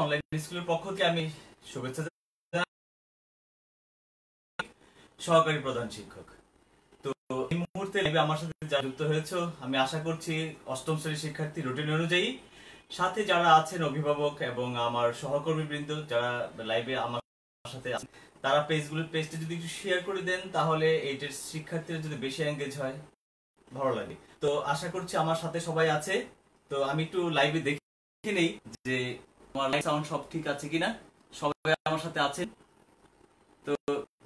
Online স্কুলের পক্ষ থেকে আমি শুভেচ্ছা জানাই, সহকারী প্রধান শিক্ষক। তো এই মুহূর্তে লাইভে আমার সাথে যারা যুক্ত হয়েছে, আমি আশা করছি অষ্টম শ্রেণীর শিক্ষার্থী রুটিন অনুযায়ী, সাথে যারা আছেন অভিভাবক এবং আমার সহকর্মীবৃন্দ যারা লাইভে আমার সাথে আছেন, তারা পেজটা যদি একটু শেয়ার করে দেন, তাহলে এইটার শিক্ষার্থীরা যদি বেশি এঙ্গেজ হয় ভালো লাগে। তো আশা করছি আমার সাথে সবাই আছে। তো আমি একটু লাইভে দেখে নেই যে আমার লাইভ সাউন্ড সব ঠিক আছে কিনা, সবাই আমার সাথে আছেন। তো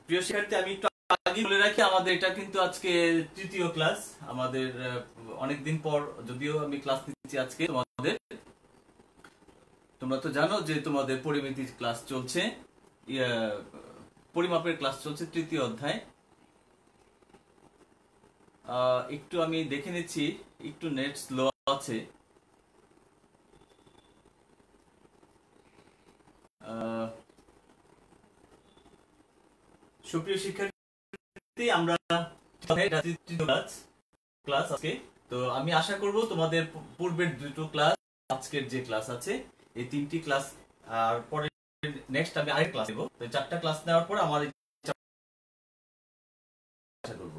প্রিয় শিক্ষার্থী, আমি একটু আগে বলে রাখি, আমাদের এটা কিন্তু আজকে তৃতীয় ক্লাস। আমাদের অনেকদিন পর যদিও আমি ক্লাস নিচ্ছি আজকে তোমাদের। তোমরা তো জানো যে তোমাদের পরিমিতির ক্লাস চলছে, পরিমাপের ক্লাস চলছে, তৃতীয় অধ্যায়। একটু আমি দেখে নিচ্ছি, একটু নেট স্লো আছে। সুপ্রিয় শিক্ষার্থী, আমরা ক্লাস আজকে। তো আমি আশা করব তোমাদের পূর্বের দুটো ক্লাস, আজকের যে ক্লাস আছে, এই তিনটি ক্লাস আর পরে নেক্সট আমি আরেক ক্লাস নেব। তো চারটা ক্লাস নেওয়ার পর আমার আশা করব।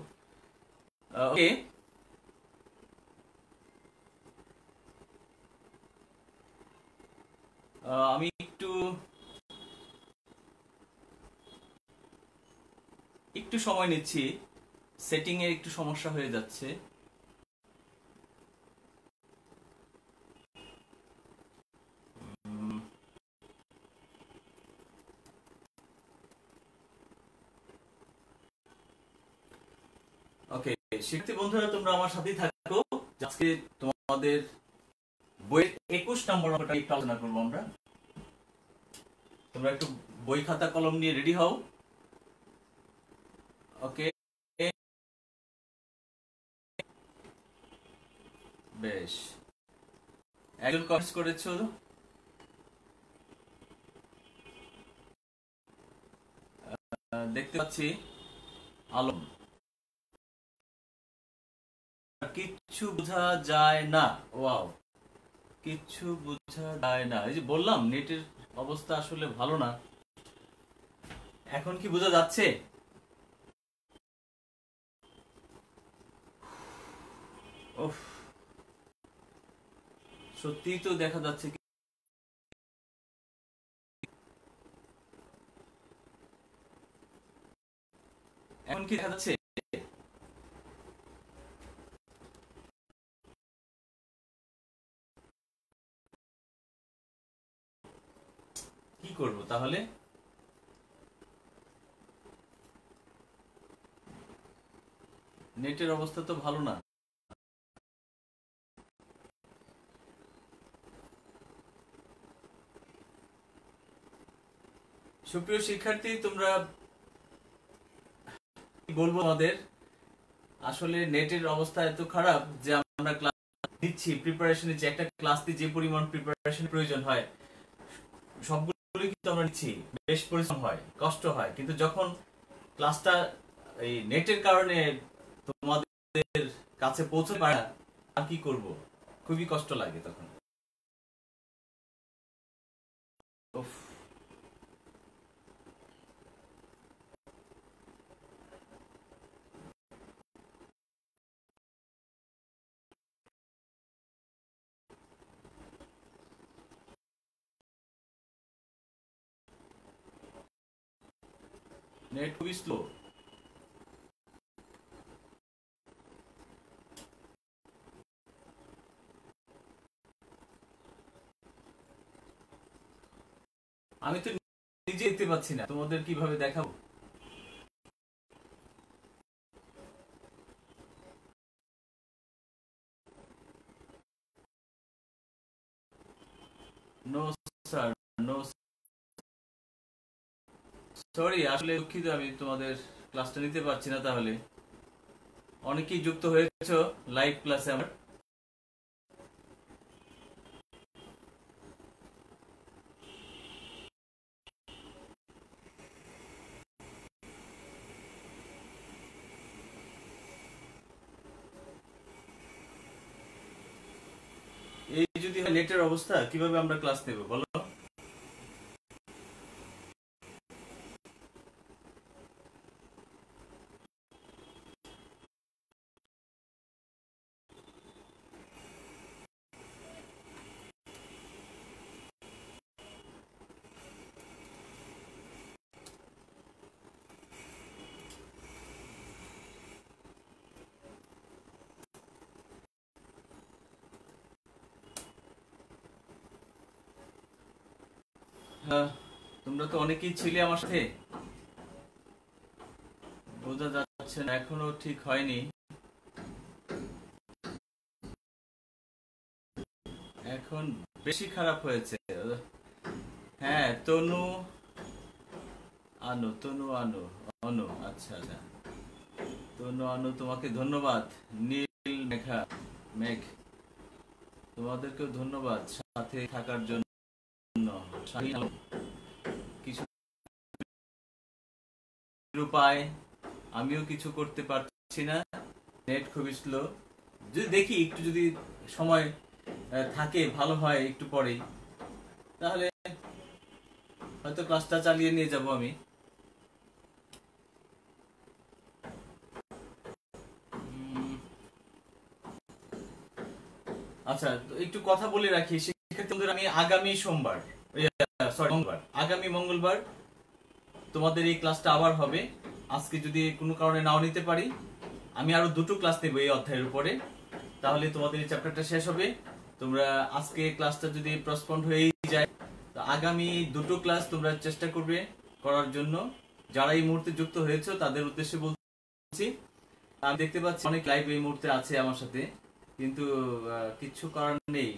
ওকে, আমি একটু সময় নিচ্ছি, সেটিং এর একটু সমস্যা হয়ে যাচ্ছে। ওকে শিক্ষার্থী বন্ধুরা, তোমরা আমার সাথেই থাকো। আজকে তোমাদের বইয়ের 21 নম্বর অঙ্কটা একটু আলোচনা করবো আমরা। তোমরা একটু বই খাতা কলম নিয়ে রেডি হও। ওকে, বেশ, একজন কমেন্টস করেছো, দেখতে পাচ্ছি, আলম। কিচ্ছু বোঝা যায় না, ওয়াও, কিচ্ছু বোঝা যায় না। এই যে বললাম, নেটের অবস্থা আসলে ভালো না। এখন কি বোঝা যাচ্ছে? ওফ, সত্যিই তো দেখা যাচ্ছে। এখন কি দেখা যাচ্ছে? কি করব তাহলে? নেটের অবস্থা তো ভালো না। সুপ্রিয় শিক্ষার্থী, তোমরা বলবো, আমাদের আসলে নেটের অবস্থা এত খারাপ যে আমরা ক্লাস দিচ্ছি, প্রিপারেশন নিচ্ছি, একটা ক্লাস দিয়ে যে পরিমাণ প্রিপারেশন প্রয়োজন হয় সবগুলো কিন্তু আমরা নিচ্ছি, বেশ পরিশ্রম হয়, কষ্ট হয়, কিন্তু যখন ক্লাসটা এই নেটের কারণে তোমাদের কাছে পৌঁছতে পারে না, আর কি করব, খুবই কষ্ট লাগে তখন। উফ, নেট খুবই স্লো। আমি তো নিজে দেখতে পাচ্ছি না, তোমাদের কিভাবে দেখাবো? নো স্যার, নো, সরি, আসলে দুঃখিত, আমি তোমাদের ক্লাসটা নিতে পারছি না। তাহলে অনেকেই যুক্ত হয়েছো লাইভ ক্লাসে আমার। এই যদি নেটের অবস্থা, কিভাবে আমরা ক্লাস নেব বলো? হ্যাঁ, তোমরা তো অনেকেই ছিলে আমার সাথে, বোঝা যাচ্ছে না, এখনো ঠিক হয়নি, এখন বেশি খারাপ হয়েছে। হ্যাঁ, তনু আনু, তনু আনু, অনু, আচ্ছা আচ্ছা, তনু আনু, তোমাকে ধন্যবাদ। নীল মেঘা, মেঘ, তোমাদেরকেও ধন্যবাদ সাথে থাকার জন্য। শাহিন আলম, কিছু উপায়, আমিও কিছু করতে পারছি না, নেট খুবই স্লো। যদি দেখি একটু যদি সময় থাকে, ভালো হয় একটু পরেই, তাহলে হয়তো ক্লাসটা চালিয়ে নিয়ে যাব আমি। আচ্ছা, তো একটু কথা বলে রাখি শিক্ষার্থীদের, আমি আগামী সোমবার, সরি মঙ্গলবার, আগামী মঙ্গলবার তোমাদের এই ক্লাসটা আবার হবে। আজকে যদি কোনো কারণে নাও নিতে পারি, আমি আরো দুটো ক্লাস নেব এই অধ্যায়ের উপরে, তাহলে তোমাদের এই চ্যাপ্টারটা শেষ হবে। তোমরা আজকে ক্লাসটা যদি প্রসপন্ড হয়ে যায়, তো আগামী দুটো ক্লাস তোমরা চেষ্টা করবে করার জন্য। যারা এই মুহূর্তে যুক্ত হয়েছে তাদের উদ্দেশ্যে বলছি, আমি দেখতে পাচ্ছি অনেক লাইভ এই মুহূর্তে আছে আমার সাথে, কিন্তু কিচ্ছু করার নেই,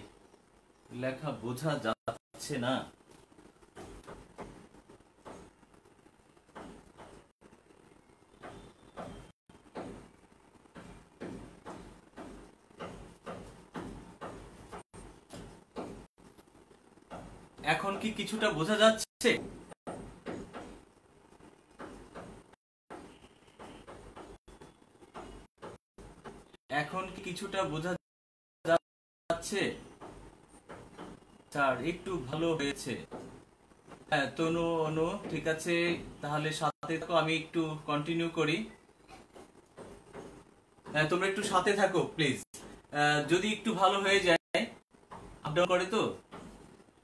লেখা বোঝা যাচ্ছে না। এখন কি কিছুটা বোঝা যাচ্ছে? এখন কি কিছুটা বোঝা যাচ্ছে? স্যার একটু ভালো হয়েছে। হ্যাঁ, তনু অনু, ঠিক আছে, তাহলে সাথে থাকো, আমি একটু কন্টিনিউ করি। হ্যাঁ, তোমরা একটু সাথে থাকো প্লিজ। যদি একটু ভালো হয়ে যায়, আপডাউন করে তো,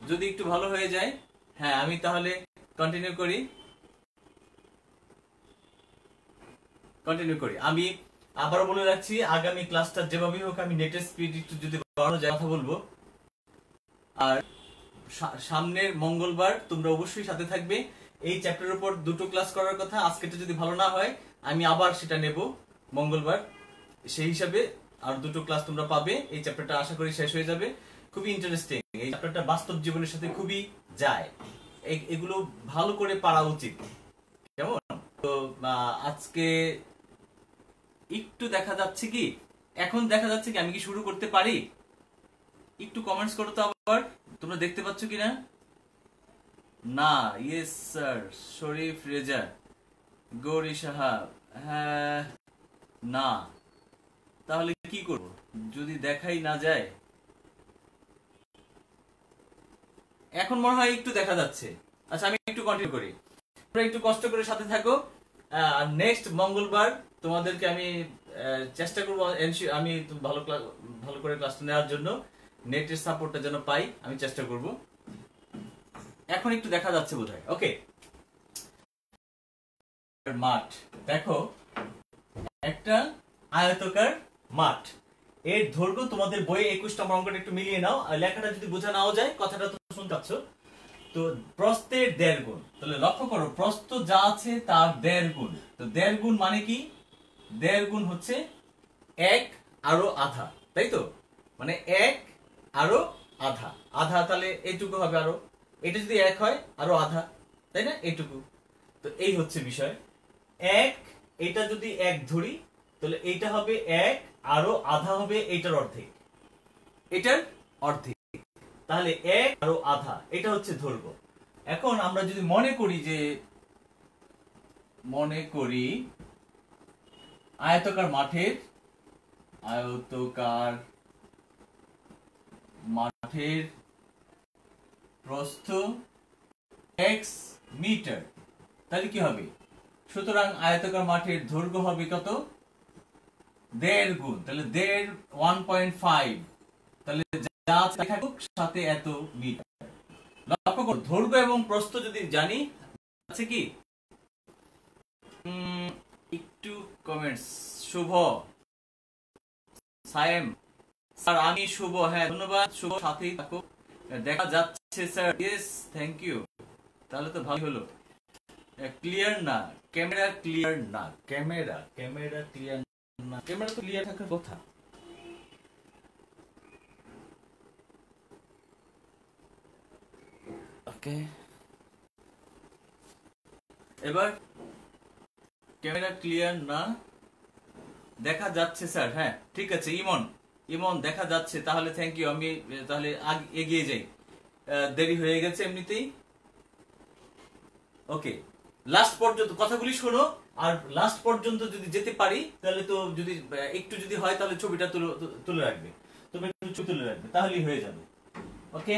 যদি একটু ভালো হয়ে যায়, হ্যাঁ আমি তাহলে কন্টিনিউ করি। আমি আবারও বলে রাখছি, আগামী ক্লাসটা যেভাবে হোক আমি নেটের স্পিড একটু যদি বাড়ানো যায় কথা বলবো। আর সামনের মঙ্গলবার তোমরা অবশ্যই সাথে থাকবে। এই চ্যাপ্টারের উপর দুটো ক্লাস করার কথা, আজকেটা যদি ভালো না হয় আমি আবার সেটা নেব মঙ্গলবার, সেই হিসাবে আর দুটো ক্লাস তোমরা পাবে। এই চ্যাপ্টারটা আশা করি শেষ হয়ে যাবে। খুবই ইন্টারেস্টিং এই চ্যাপ্টারটা, বাস্তব জীবনের সাথে খুবই যায়, এগুলো ভালো করে পারা উচিত, কেমন? তো আজকে একটু দেখা যাচ্ছে কি, এখন দেখা যাচ্ছে কি, আমি কি শুরু করতে পারি? একটু কমেন্টস করো তো আবার, তোমরা দেখতে পাচ্ছ কিনা? না, ইয়েস স্যার, শরীফ রেজা, গৌরী সাহাব, হ্যাঁ, না, তাহলে কি করব যদি দেখাই না যায়? এখন মনে হয় একটু দেখা যাচ্ছে। আচ্ছা, আমি একটু কন্টিনিউ করি, তোমরা একটু কষ্ট করে সাথে থাকো। নেক্সট মঙ্গলবার তোমাদেরকে আমি চেষ্টা করবো, আমি ভালো করে ক্লাসটা নেওয়ার জন্য, নেটের সাপোর্টটা যেন পাই আমি চেষ্টা করব। এখন একটু দেখা যাচ্ছে বোধহয়, ওকে। মাঠ, দেখো একটা আয়তকার মাঠ, এর দৈর্ঘ্য তোমাদের বইয়ে 21 নম্বর অঙ্কটা একটু মিলিয়ে নাও, লেখাটা যদি বোঝা নাও যায়, কথাটা তো শুনতে পাচ্ছ। তো প্রস্থের 1.5 গুণ, তাহলে লক্ষ্য করো প্রস্থ যা আছে তার 1.5 গুণ। তো 1.5 গুণ মানে কি? 1.5 গুণ হচ্ছে 1 আরো আধা, তাই তো? মানে 1 আরো আধা, আধা তাহলে এইটুকু হবে, আরো এটা যদি 1 হয় আরো আধা, তাই না? এইটুকু। তো এই হচ্ছে বিষয়। 1, এটা যদি 1 ধরি, তাহলে এইটা হবে 1 আরো আধা হবে এইটার অর্ধেক, এটার অর্ধেক, তাহলে 1 আরো আধা, এটা হচ্ছে দৈর্ঘ্য। এখন আমরা যদি মনে করি আয়তকার মাঠের প্রস্থ x মিটার, তাহলে কি হবে? সুতরাং আয়তকার মাঠের দৈর্ঘ্য হবে কত? 1.5 গুণ, তাহলে 1.5, তাহলে যা থাকুক সাথে এত মিটার। লক্ষ্য করো দৈর্ঘ্য এবং প্রস্থ যদি জানি, আছে কি? একটু কমেন্টস, শুভ, সায়েম, স্যার আমি শুভ, হ্যাঁ ধন্যবাদ শুভ, সাথেই থাকো, দেখা যাচ্ছে স্যার, ইয়েস থ্যাংক ইউ। তাহলে তো ভালো হলো। ক্লিয়ার না, ক্যামেরা ক্লিয়ার না, ক্যামেরা ক্লিয়ার না, ক্যামেরা তো ক্লিয়ার থাকার কথা। ওকে, এবার ক্যামেরা ক্লিয়ার না, দেখা যাচ্ছে স্যার, হ্যাঁ ঠিক আছে। ইমন, ইমন দেখা যাচ্ছে, তাহলে থ্যাংক ইউ। আমি তাহলে এগিয়ে যাই, দেরি হয়ে গেছে এমনিতেই। ওকে, লাস্ট পর্যন্ত কথাগুলি শোনো, আর লাস্ট পর্যন্ত যদি যেতে পারি তাহলে তো, যদি একটু যদি হয় তাহলে ছবিটা তুলে রাখবে, তুমি একটু ছবি তুলে রাখবে, তাহলেই হয়ে যাবে। ওকে,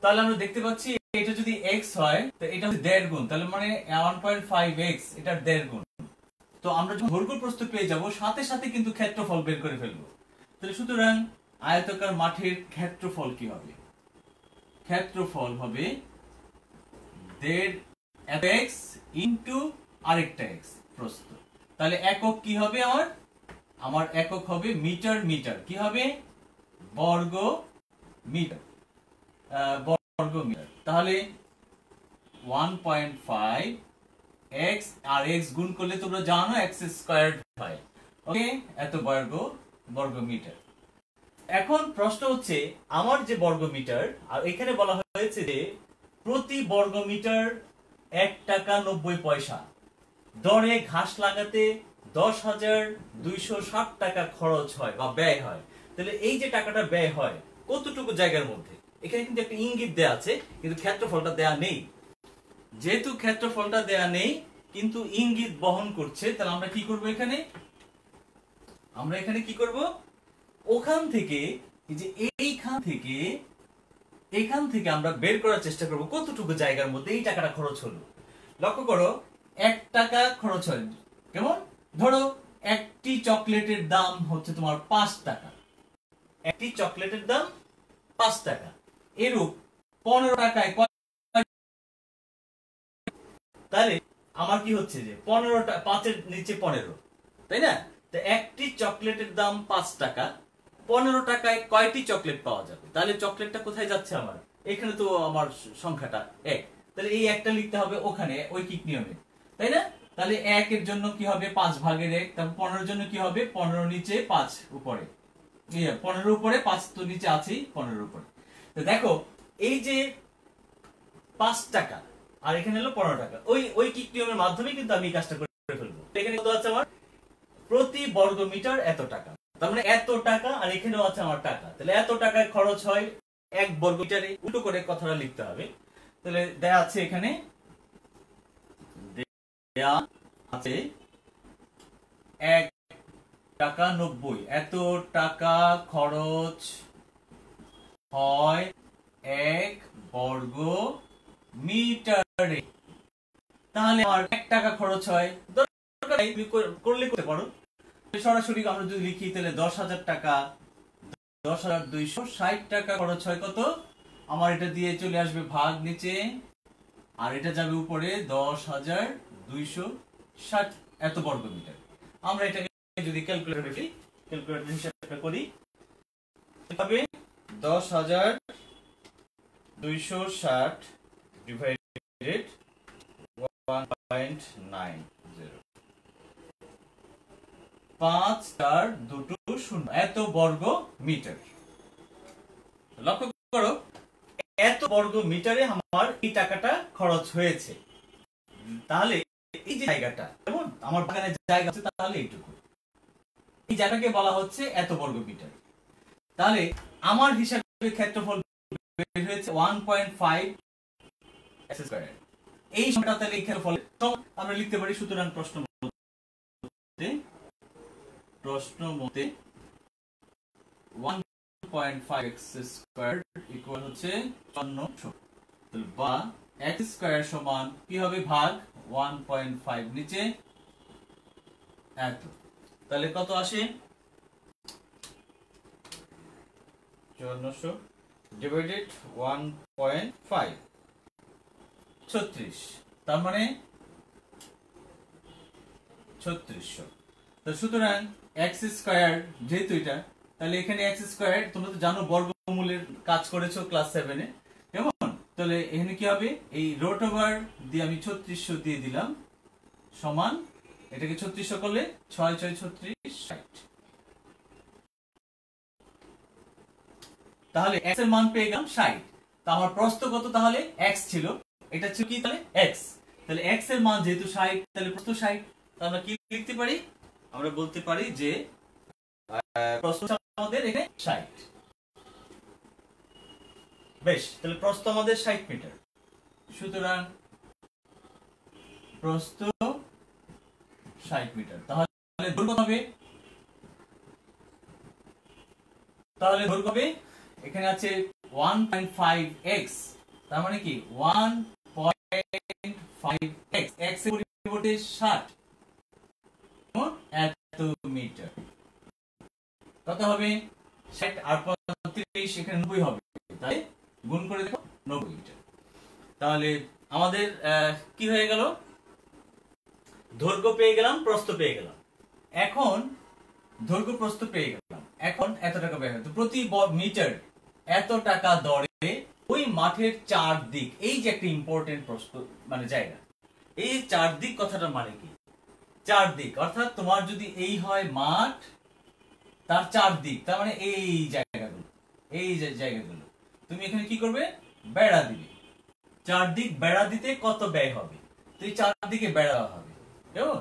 তাহলে আমরা দেখতে পাচ্ছি এটা যদি x হয় তো এটা হচ্ছে 1.5 গুণ, তাহলে মানে 1.5x এটার 1.5 গুণ। তো আমরা যখন দৈর্ঘ্য প্রস্থ পেয়ে যাব সাথে সাথে কিন্তু ক্ষেত্রফল বের করে ফেলবো। তাহলে সুতরাং আয়তাকার মাঠের ক্ষেত্রফল কি হবে? ক্ষেত্রফল হবে 1.5x ইনটু আরেকটা x প্রস্থ। তাহলে একক কি হবে আমার একক হবে মিটার, মিটার কি হবে? বর্গ মিটার, বর্গ মিটার। তাহলে 1.5 x আর x গুণ করলে তোমরা জানো x স্কয়ার হয়। ওকে, এত বর্গ মিটার। এখন প্রশ্ন হচ্ছে আমার যে বর্গ মিটার, আর এখানে বলা হয়েছে যে প্রতি বর্গ মিটার 1 টাকা 90 পয়সা দরে ঘাস লাগাতে 10,260 টাকা খরচ হয় বা ব্যয় হয়। তাহলে এই যে টাকাটা ব্যয় হয় কতটুকু জায়গার মধ্যে? এখানে কিন্তু একটা ইঙ্গিত দেয়া আছে, কিন্তু ক্ষেত্রফলটা দেয়া নেই। যেহেতু ক্ষেত্রফলটা দেয়া নেই কিন্তু ইঙ্গিত বহন করছে, তাহলে আমরা কি করব এখানে? আমরা এখানে কি করব? ওখান থেকে, যে এইখান থেকে আমরা বের করার চেষ্টা করব কতটুকু জায়গার মধ্যে এই টাকাটা খরচ হলো। লক্ষ্য করো, 1 টাকা খরচ হয়। কেমন? ধরো একটি চকলেটের দাম হচ্ছে তোমার 5 টাকা, একটি চকলেটের দাম 5 টাকা। এরূপ 15 টাকায়, তাহলে আমার কি হচ্ছে যে 15টা, 5 এর নিচে 15, তাই না? তো একটি চকলেটের দাম 5 টাকা, 15 টাকায় কয়টি চকলেট পাওয়া যাবে? তাহলে চকলেটটা কোথায় যাচ্ছে আমার? এখানে তো আমার সংখ্যাটা 1, তাহলে এই একটা লিখতে হবে ওখানে ঐকিক নিয়মে, তাই না? তাহলে 1 এর জন্য কি হবে? 5 ভাগের 1। তারপর 15 এর জন্য কি হবে? 15 নিচে 5 উপরে, 15 উপরে 5 তো নিচে আছেই, 15 উপরে। তো দেখো এই যে 5 টাকা আর এখানে হলো 15 টাকা, ওই কিক নিয়মের মাধ্যমে কিন্তু আমি এই কাজটা করে ফেলবো। এখানে কত আছে আমার? প্রতি বর্গ মিটার এত টাকা, তার মানে এত টাকা, আর এখানেও আছে আমার টাকা। তাহলে এত টাকায় খরচ হয় 1 বর্গ মিটারে। উল্টো করে কথাটা লিখতে হবে। তাহলে দেয়া আছে এখানে, দেয়া আছে 1 টাকা 90, এত টাকা খরচ হয় 1 বর্গ মিটারে। তাহলে আমার 1 টাকা খরচ হয়, দরকার নেই করলে করতে পারো, সরাসরি আমরা যদি লিখি তাহলে 10,000 টাকা, 10,260 টাকা খরচ হয়। কত? আমার এটা দিয়ে চলে আসবে ভাগ নিচে, আর এটা যাবে উপরে 10,260 এত বর্গ মিটার। আমরা এটাকে যদি ক্যালকুলেটর হিসাবটা করি, তবে 10,260 ডিভাইডেড 1.90, 5 4 2 0 এত বর্গ মিটার। লক্ষ্য করো, এত বর্গ মিটারে আমার এই টাকাটা খরচ হয়েছে। তাহলে এই যে জায়গাটা, যেমন আমার বাগানের জায়গা আছে, তাহলে এইটুকু, এই জায়গাকে বলা হচ্ছে এত বর্গ মিটার। তাহলে আমার হিসাবে ক্ষেত্রফল বের হয়েছে 1.5 x স্কয়ার। এই সংখ্যাটা তাহলে এই ক্ষেত্রফল আমরা লিখতে পারি। সুতরাং প্রশ্ন মতে 1.5 x স্কয়ার ইকুয়াল হচ্ছে 54, বা x স্কয়ার সমান কি হবে? ভাগ 1.5 নিচে এত। তাহলে কত আসে? 5400 ডিভাইডেড 1.5, 36, তার মানে 3600। তো সুতরাং x স্কয়ার যেহেতু এটা, তাহলে এখানে x স্কয়ার তোমরা তো জানো বর্গমূলের কাজ করেছো ক্লাস 7 এ, কেমন? তাহলে এখানে কি হবে, এই রুট ওভার দিয়ে আমি 3600 দিয়ে দিলাম সমান, এটাকে 3600 করলে 6 6 36 60। তাহলে x এর মান পেয়ে গেলাম 60। তো আমার প্রস্থ কত, তাহলে x ছিল, এটা ছিল কি তাহলে x, তাহলে x এর মান যেহেতু 60 তাহলে প্রস্থ 60। তাহলে আমরা কি লিখতে পারি, আমরা বলতে পারি যে প্রস্থ আমাদের এখানে 60। বেশ, তাহলে প্রস্থ আমাদের 60 মিটার। সুতরাং প্রস্থ 60 মিটার। তাহলে দৈর্ঘ্য হবে, তাহলে দৈর্ঘ্য হবে এখানে আছে 1.5x, তার মানে কি 1.5x, x এর পরিবর্তে 60 এত মিটার। কত হবে 60 আর 35, এখানে 90 হবে, তাই গুণ করে দেখো 90 মিটার। তাহলে আমাদের কি হয়ে গেল, দৈর্ঘ্য পেয়ে গেলাম, প্রস্থ পেয়ে গেলাম। এখন দৈর্ঘ্য প্রস্থ পেয়ে গেলাম, এখন এত টাকা ব্যয় হয়, তো প্রতি মিটার এত টাকা দরে ওই মাঠের চারদিক, এই যে একটা ইম্পর্টেন্ট প্রশ্ন মানে জায়গা, এই চারদিক কথাটা মানে কি, চারদিক অর্থাৎ তোমার যদি এই হয় মাঠ, তার চারদিক, তার মানে এই জায়গাগুলো, এই যে জায়গাগুলো তুমি এখানে কি করবে, বেড়া দিবে। চারদিক বেড়া দিতে কত ব্যয় হবে, তো এই চারদিকে বেড়া হবে, কেমন?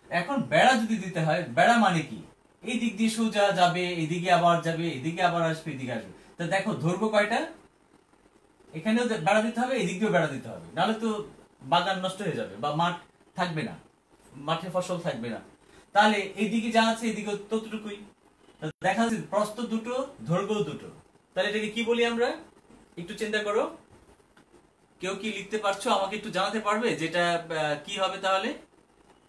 এখন বেড়া যদি দিতে হয়, বেড়া মানে কি, এই দিক দিয়ে সোজা যাবে, এদিকে আবার যাবে, এদিকে আবার আসবে, এদিকে আসবে। তো দেখো দৈর্ঘ্য কয়টা, এখানেও বেড়া দিতে হবে, এদিক দিয়েও বেড়া দিতে হবে, নাহলে তো বাগান নষ্ট হয়ে যাবে বা মাঠ থাকবে না, মাঠে ফসল থাকবে না। তাহলে এইদিকে যা আছে এদিকে ততটুকুই, দেখা যাচ্ছে প্রস্থ দুটো, দৈর্ঘ্য দুটো। তাহলে এটাকে কি বলি আমরা, একটু চিন্তা করো, কেউ কি লিখতে পারছো, আমাকে একটু জানাতে পারবে যেটা কি হবে? তাহলে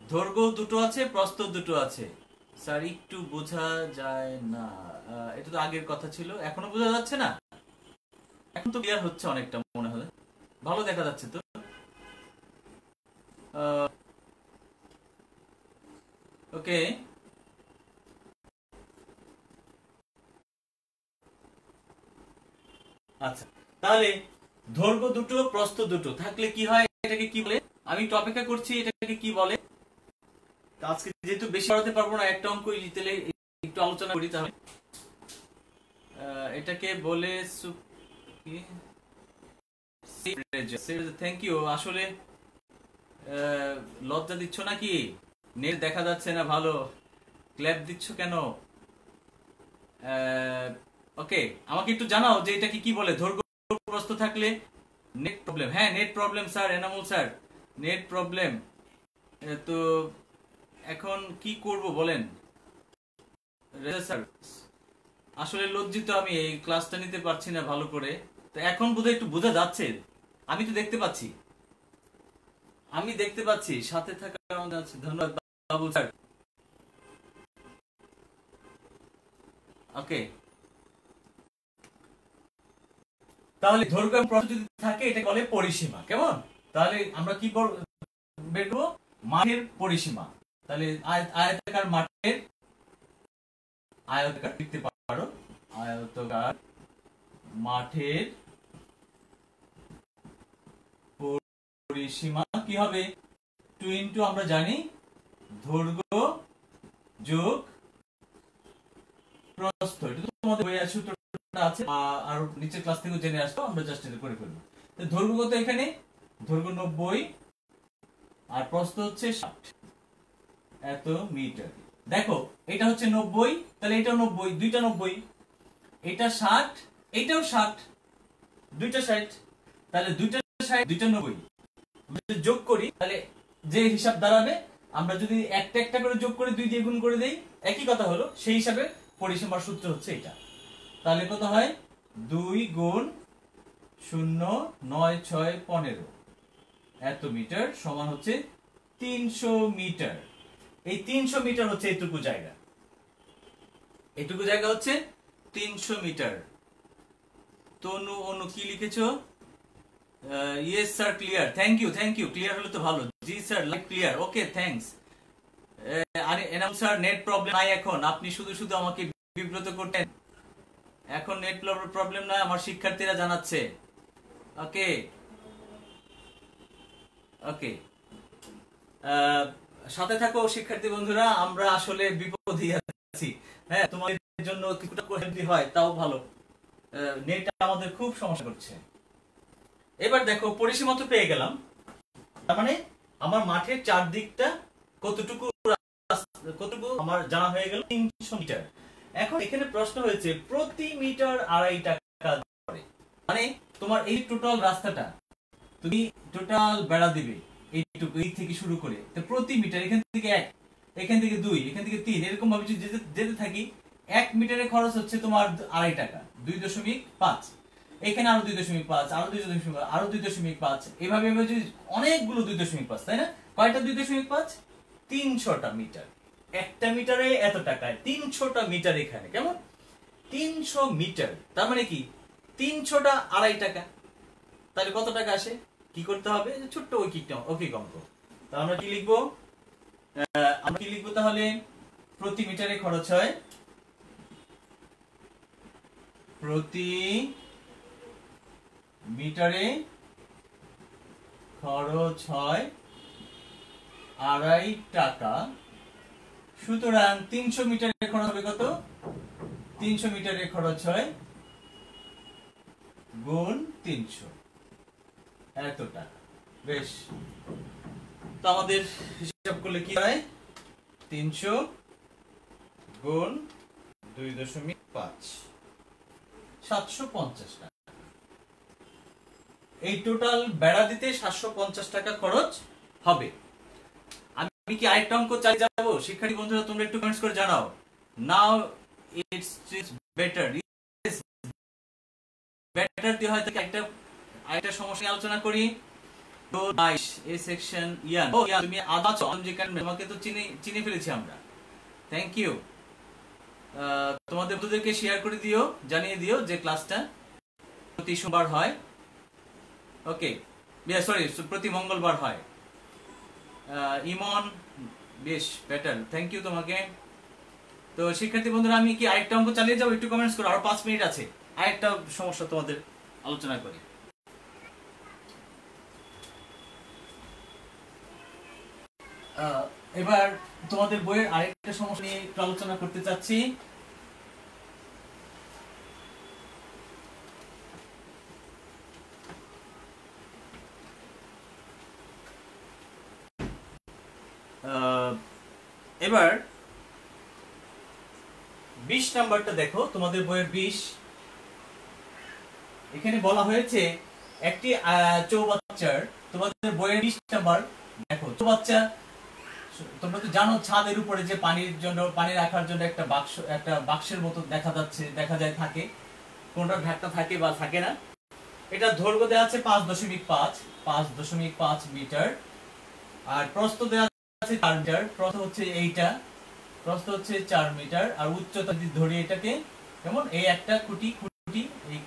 দৈর্ঘ্য দুটো আছে, প্রস্থ দুটো আছে। স্যার একটু বোঝা যায় না, এটা তো আগের কথা ছিল, এখনো বোঝা যাচ্ছে না? এখন তো ক্লিয়ার হচ্ছে অনেকটা, মনে হয় ভালো দেখা যাচ্ছে তো। ওকে, আচ্ছা, তাহলে দৈর্ঘ্য দুটো, প্রস্থ দুটো থাকলে কি হয়, এটাকে কি বলে, আমি একটু অপেক্ষা করছি, এটাকে কি বলে। আজকে যেহেতু বেশি পড়াতে পারবো না, একটা অঙ্কই তাহলে একটু আলোচনা করি। তাহলে এটাকে বলে থ্যাংক ইউ। আসলে লজ্জা দিচ্ছ নাকি, নেট দেখা যাচ্ছে না ভালো, ক্ল্যাপ দিচ্ছ কেন? ওকে, আমাকে একটু জানাও যে এটাকে কি বলে, দৈর্ঘ্য প্রস্থ থাকলে। নেট প্রবলেম, হ্যাঁ net problem sir, Enamul sir net problem. তো এখন কি করব বলেন রেজা স্যার? আসলে লজ্জিত, আমি এই ক্লাসটা নিতে পারছি না ভালো করে। তো এখন বোধহয় একটু বোঝা যাচ্ছে, আমি তো দেখতে পাচ্ছি, আমি দেখতে পাচ্ছি, সাথে থাকার আমাদের আছে। ধন্যবাদ বাবুল স্যার। ওকে, তাহলে দৈর্ঘ্য এবং প্রস্থ যদি থাকে এটা বলে পরিসীমা, কেমন? তাহলে আমরা কি বের করবো, মাঠের পরিসীমা। তাহলে আয়তাকার মাঠের, আয়তাকার লিখতে পারো, আয়তাকার মাঠের পরিসীমা কি হবে, 2 ইনটু আমরা জানি দৈর্ঘ্য যোগ প্রস্থ। এটা তো তোমাদের বইয়ের সূত্রটা আছে, আর নিচের ক্লাস থেকে জেনে আসতো, আমরা জাস্ট এটা করে ফেলবো। তো দৈর্ঘ্য কত এখানে, দৈর্ঘ্য 90 আর প্রস্থ হচ্ছে 60 এত মিটার। দেখো এটা হচ্ছে 90, তাহলে এটাও 90, দুইটা 90, এটা 60, এটাও 60, দুইটা 60, তাহলে দুইটা 60 দুইটা 90 যোগ করি, তাহলে যে হিসাব দাঁড়াবে, আমরা যদি একটা একটা করে যোগ করে 2 দিয়ে গুণ করে দেই, একই কথা হলো, সেই হিসাবে পরিসীমার সূত্র হচ্ছে এটা। তাহলে কত হয়, 2 গুণ 0 9 6 15 এত মিটার সমান হচ্ছে 300 মিটার। এই 300 মিটার হচ্ছে এইটুকু জায়গা, এইটুকু জায়গা হচ্ছে 300 মিটার। তনু অনু কি লিখেছো? Yes sir clear, thank you, clear হলে তো ভালো। জি sir live clear, okay thanks. আরে এনাম স্যার নেট প্রবলেম নাই এখন, আপনি শুধু শুধু আমাকে বিব্রত করতেন, এখন নেট প্রবলেম নয়, আমার শিক্ষার্থীরা জানাচ্ছে। ওকে ওকে, সাথে থাকো শিক্ষার্থী বন্ধুরা, আমরা আসলে বিপদে আছি। হ্যাঁ, তোমাদের জন্য কিছুটা হেল্প হয় তাও ভালো, নেট আমাদের খুব সমস্যা করছে। এবার দেখো পরিসীমা তো পেয়ে গেলাম, তার মানে আমার মাঠের চারদিকটা কতটুকু কতটুকু আমার জানা হয়ে গেল, 300 মিটার। এখন এখানে প্রশ্ন হয়েছে প্রতি মিটার 2.5 টাকা করে, মানে তোমার এই টোটাল রাস্তাটা তুমি টোটাল বেড়া দিবে এইটুকু, এই থেকে শুরু করে তো প্রতি মিটার এখান থেকে 1, এখান থেকে 2, এখান থেকে 3, এরকম ভাবে যদি যেতে থাকি 1 মিটারে খরচ হচ্ছে তোমার 2.5 টাকা, 2.5, এখানে আরো 2.5, আরো 2.5, আরো 2.5, এভাবে এভাবে যদি অনেকগুলো 2.5, তাই না? কয়টা 2.5? 300টা মিটার। একটা মিটারে এত টাকায় 300টা মিটার, এখানে কেমন 300 মিটার, তার মানে কি 300টা 2.5 টাকা। তাহলে কত টাকা আসে? কি করতে হবে? ছোট্ট ঐকিক অঙ্ক। তাহলে আমরা কি লিখবো? তাহলে প্রতি মিটারে খরচ হয়, প্রতি মিটারে খরচ হয় 2.5 টাকা। সুতরাং 300 মিটারে খরচ হবে কত? 300 মিটারে খরচ হয় গুণ 300, এত টাকা। বেশ, তো আমাদের হিসাব করলে কি হয়? 300 গুণ 2.5, 750 টাকা। এই টোটাল বেড়া দিতে 750 টাকা খরচ হবে। আমি কি আরেকটা অঙ্ক চালিয়ে যাবো? শিক্ষার্থী বন্ধুরা তোমরা একটু কমেন্টস করে জানাও। নাও ইটস বেটার, বেটার দিয়ে হয়তো আরেকটা সমস্যা আলোচনা করি। তো এই সেকশন ইয়ান, ও ইয়ান তুমি আছো, তোমাকে তো চিনে ফেলেছি আমরা। Thank you. তোমাদের বন্ধুদেরকে শেয়ার করে দিও, জানিয়ে দিও যে ক্লাসটা প্রতি সোমবার হয়। ওকে, সরি প্রতি মঙ্গলবার হয়। ইমন, বেশ বেটার, থ্যাংক ইউ তোমাকে। তো শিক্ষার্থী বন্ধুরা আমি কি আরেকটা অঙ্ক চালিয়ে যাবো? একটু কমেন্টস করো, আরো 5 মিনিট আছে, আরেকটা সমস্যা তোমাদের আলোচনা করি। এবার তোমাদের বইয়ের আরেকটা সমস্যা নিয়ে একটু আলোচনা করতে চাচ্ছি। এবার 20 নাম্বারটা দেখো, তোমাদের বইয়ের 20। এখানে বলা হয়েছে একটি চৌবাচ্চার, তোমাদের বইয়ের 20 নাম্বার দেখো, চৌবাচ্চা তোমরা তো জানো ছাদের উপরে যে পানি রাখার জন্য একটা বাক্সের মতো দেখা যায় থাকে, কোনটা ঢাকনা থাকে বা থাকে না। এটা দৈর্ঘ্য দেওয়া আছে 5.5 মিটার, আর প্রস্থ দেওয়া আছে 4 মিটার। প্রস্থ হচ্ছে এইটা, প্রস্থ হচ্ছে 4 মিটার, আর উচ্চতা যদি ধরি এটাকে কেমন, এই একটা খুঁটি এই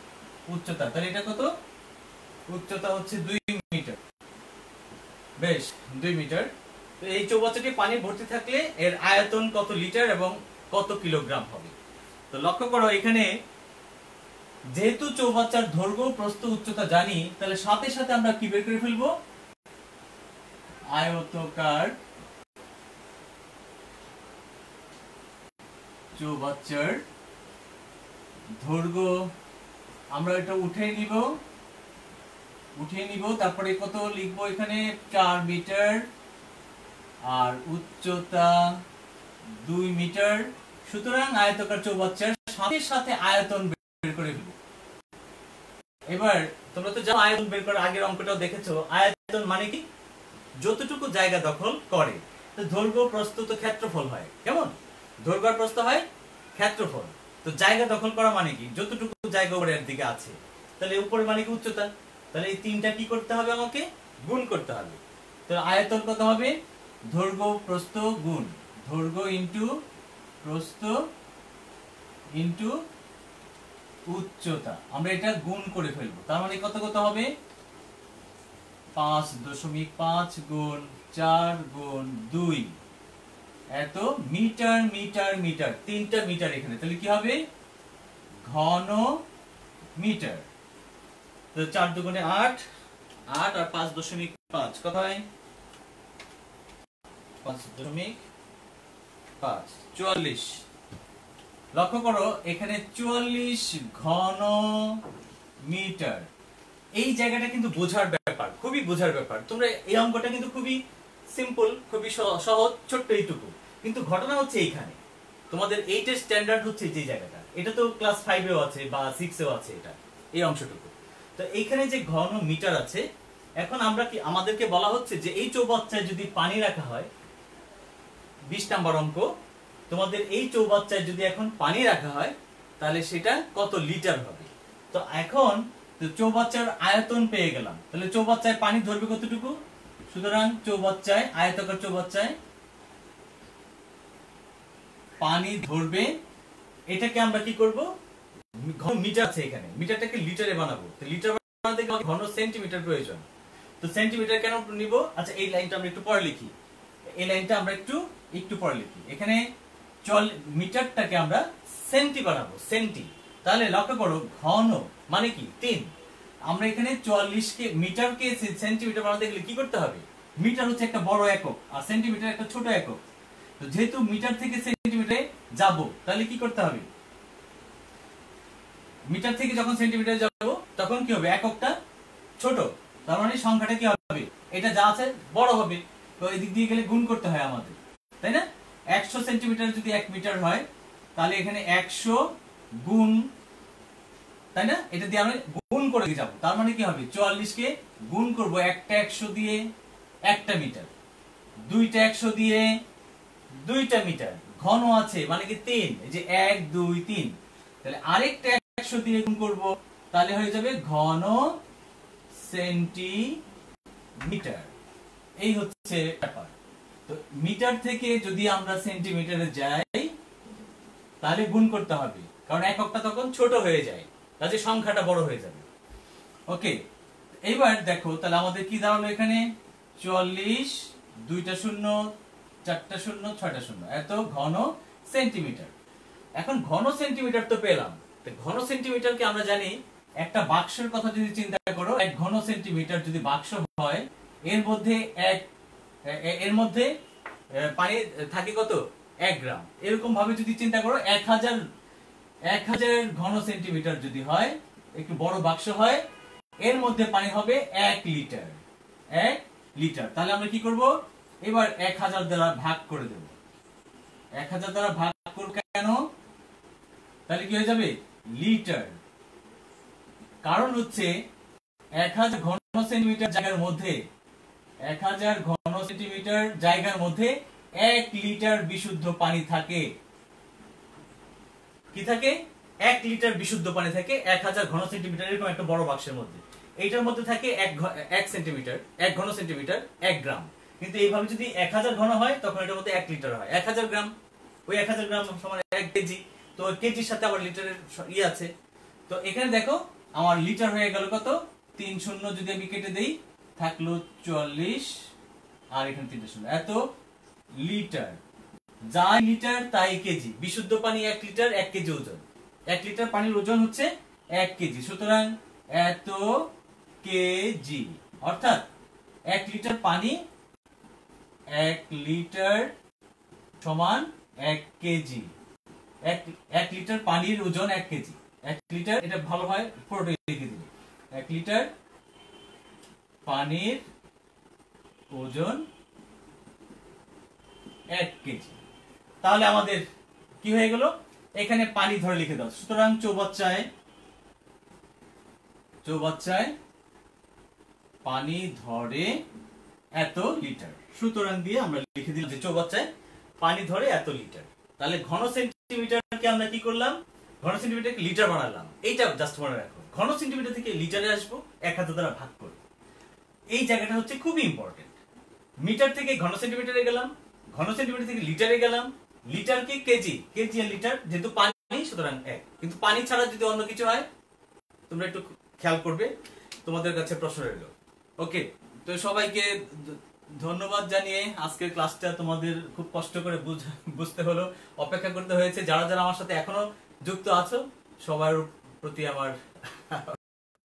উচ্চতা, তাহলে এটা কত? উচ্চতা হচ্ছে 2 মিটার। বেশ, 2 মিটার। তো এই চৌবাচ্চাটি পানি ভর্তি থাকলে এর আয়তন কত লিটার এবং কত কিলোগ্রাম হবে? তো লক্ষ্য করো এখানে যেহেতু চৌবাচ্চার দৈর্ঘ্য, প্রস্থ, উচ্চতা জানি, তাহলে সাথে সাথে আমরা কি বের করে ফেলবো? আয়তাকার চৌবাচ্চার দৈর্ঘ্য আমরা এটা উঠিয়ে নিব, তারপরে কত লিখবো এখানে? 4 মিটার, আর উচ্চতা 2 মিটার। সুতরাং আয়তাকার চৌবাচ্চার সাথে সাথে আয়তন বের করে ফেলবো। এবার তোমরা তো জানো আয়তন বের করার আগের অঙ্কটাও দেখেছো, আয়তন মানে কি? যতটুকু জায়গা দখল করে। তো দৈর্ঘ্য, প্রস্থ তো ক্ষেত্রফল হয়, কেমন? দৈর্ঘ্য আর প্রস্থ হয় ক্ষেত্রফল। তো জায়গা দখল করা মানে কি? যতটুকু জায়গা উপরের দিকে আছে, তাহলে উপরে মানে কি? উচ্চতা। তাহলে এই তিনটা কি করতে হবে? আমাকে গুণ করতে হবে। তাহলে আয়তন কত হবে? দৈর্ঘ্য প্রস্থ গুণ দৈর্ঘ্য ইনটু প্রস্থ ইনটু উচ্চতা, আমরা এটা গুণ করে ফেলবো। তার মানে কত হবে? 5.5 গুণ 4 গুণ 2, এত মিটার মিটার মিটার, 3টা মিটার এখানে, তাহলে কি হবে? ঘন মিটার। তো 4 দুগুণে 8, 8 আর 5.5 কত হয়? 5.5 44। লক্ষ্য করো এখানে 44 ঘন মিটার। এই জায়গাটা কিন্তু বোঝার ব্যাপার, খুবই বোঝার ব্যাপার। তোমরা এই অঙ্কটা কিন্তু খুবই সিম্পল, খুবই সহজ, ছোট্ট এইটুকু। কিন্তু ঘটনা হচ্ছে এইখানে তোমাদের 8 এর স্ট্যান্ডার্ড হচ্ছে যে জায়গাটা, এটা তো ক্লাস 5 এও আছে বা 6 এও আছে, এটা এই অংশটুকু। তো এইখানে যে ঘন মিটার আছে, এখন আমরা কি আমাদেরকে বলা হচ্ছে যে এই চৌবাচ্চায় যদি পানি রাখা হয়, 20 নাম্বার অঙ্ক, তোমাদের এই চৌবাচ্চায় যদি এখন পানি রাখা হয় তাহলে সেটা কত লিটার হবে। তো এখন চৌবাচ্চার আয়তন পেয়ে গেলাম, তাহলে চৌবাচ্চায় পানি ধরবে কতটুকু? সুতরাং চৌবাচ্চায়, আয়তাকার চৌবাচ্চায় পানি ধরবে, এটাকে আমরা কি করব? ঘন মিটার আছে এখানে, মিটারটাকে লিটারে বানাবো। তো লিটার বানাতে গেলে ঘন সেন্টিমিটার প্রয়োজন। তো সেন্টিমিটার কেন নিব? আচ্ছা এই লাইনটা আমরা একটু পরে লিখি, এই লাইনটা আমরা একটু পরে লিখি। এখানে মিটারটাকে আমরা সেন্টি বানাবো, সেন্টি। তাহলে লক্ষ্য করো ঘন মানে কি 3। আমরা এখানে 44 কে মিটারকে সেন্টিমিটার বানাতে গেলে কি করতে হবে? মিটার হচ্ছে একটা বড় একক আর সেন্টিমিটার একটা ছোট একক। তো যেহেতু মিটার থেকে সেন্টিমিটারে যাব, তাহলে কি করতে হবে? মিটার থেকে যখন সেন্টিমিটারে যাব তখন কি হবে? এককটা ছোট, তার মানে সংখ্যাটা কি হবে? এটা যা আছে বড় হবে। তো এদিক দিয়ে গেলে গুণ করতে হয় আমাদের, তাই না? 100 সেন্টিমিটার যদি 1 মিটার হয়, তাহলে এখানে 100 গুণ, তাই না? এটা দিয়ে আমরা গুণ করে যাব। তার মানে কি হবে? 44 কে গুণ করব একটা 100 দিয়ে, একটা মিটার, দুইটা 100 দিয়ে, দুইটা মিটার। ঘন আছে মানে কি 3, এই যে 1 2 3। তাহলে আরেকটা 100 দিয়ে গুণ করব, তাহলে হয়ে যাবে ঘন সেন্টিমিটার। এই হচ্ছে ব্যাপার। তো মিটার থেকে যদি আমরা সেন্টিমিটারে যাই তাহলে গুণ করতে হবে, কারণ এককটা তখন ছোট হয়ে যায়, কাজে সংখ্যাটা বড় হয়ে যাবে। ওকে, এইবার দেখো তাহলে আমাদের কি দাঁড়ালো এখানে? 44, 2টা 0, 4টা 0, 6টা 0, এত ঘন সেন্টিমিটার। এখন ঘন সেন্টিমিটার তো পেলাম। তো ঘন সেন্টিমিটারকে আমরা জানি, একটা বাক্সের কথা যদি চিন্তা করো, এক ঘন সেন্টিমিটার যদি বাক্স হয়, এর মধ্যে পানি থাকে কত? 1 গ্রাম। এরকম ভাবে যদি চিন্তা করো, 1000 ঘন সেন্টিমিটার যদি হয়, একটু বড় বাক্স হয়, এর মধ্যে পানি হবে 1 লিটার। 1 লিটার। তাহলে আমরা কি করব? এবার 1000 দ্বারা ভাগ করে দেব। 1000 দ্বারা ভাগ করব কেন? তাহলে কি হয়ে যাবে? লিটার। কারণ হচ্ছে 1000 ঘন সেন্টিমিটার জায়গার মধ্যে, 1000 ঘন সেন্টিমিটার জায়গার মধ্যে 1 লিটার বিশুদ্ধ পানি থাকে। কি থাকে? 1 লিটার বিশুদ্ধ পানি থাকে 1000 ঘন সেন্টিমিটার এরকম একটা বড় বাক্সের মধ্যে। এইটার মধ্যে থাকে 1 সেন্টিমিটার, 1 ঘন সেন্টিমিটার 1 গ্রাম। কিন্তু এইভাবে যদি 1000 ঘন হয় তখন এটার মধ্যে 1 লিটার হয়। 1000 গ্রাম, ওই 1000 গ্রাম সমান 1 কেজি। তো কেজির সাথে আবার লিটারের আছে। তো এখানে দেখো আমার লিটার হয়ে গেল কত? 3 শূন্য যদি আমি কেটে দেই, থাকলো 44, আর এখানে 3টা শূন্য, এত লিটার। যাই লিটার তাই কেজি। বিশুদ্ধ পানি 1 লিটার 1 কেজি ওজন। 1 লিটার পানির ওজন হচ্ছে 1 কেজি। সুতরাং এত কেজি, অর্থাৎ 1 লিটার পানি, 1 লিটার সমান 1 কেজি। 1 লিটার পানির ওজন 1 কেজি। 1 লিটার, এটা ভালো হয় পুরোটা লিখে দিলে, 1 লিটার পানির ওজন 1 কেজি। তাহলে আমাদের কি হয়ে গেল? এখানে পানি ধরে লিখে দাও। সুতরাং চৌবাচ্চায় পানি ধরে এত লিটার। সুতরাং দিয়ে আমরা লিখে দিলাম যে চৌবাচ্চায় পানি ধরে এত লিটার। তাহলে ঘন সেন্টিমিটারকে আমরা কি করলাম? ঘন সেন্টিমিটারকে লিটার বানালাম। এইটা জাস্ট মনে রাখো, ঘন সেন্টিমিটার থেকে লিটারে আসবো 1000 দ্বারা ভাগ করে। এই জায়গাটা হচ্ছে খুবই ইম্পর্টেন্ট। মিটার থেকে ঘন সেন্টিমিটারে গেলাম, ঘন সেন্টিমিটার থেকে লিটারে গেলাম, লিটারকে কেজি, কেজি আর লিটার, যেহেতু পানি সুতরাং 1। কিন্তু পানি ছাড়া যদি অন্য কিছু হয়, তোমরা একটু খেয়াল করবে, তোমাদের কাছে প্রশ্ন রইল। ওকে, তো সবাইকে ধন্যবাদ জানিয়ে আজকের ক্লাসটা তোমাদের খুব কষ্ট করে বুঝতে হলো, অপেক্ষা করতে হয়েছে। যারা যারা আমার সাথে এখনো যুক্ত আছো, সবার প্রতি আমার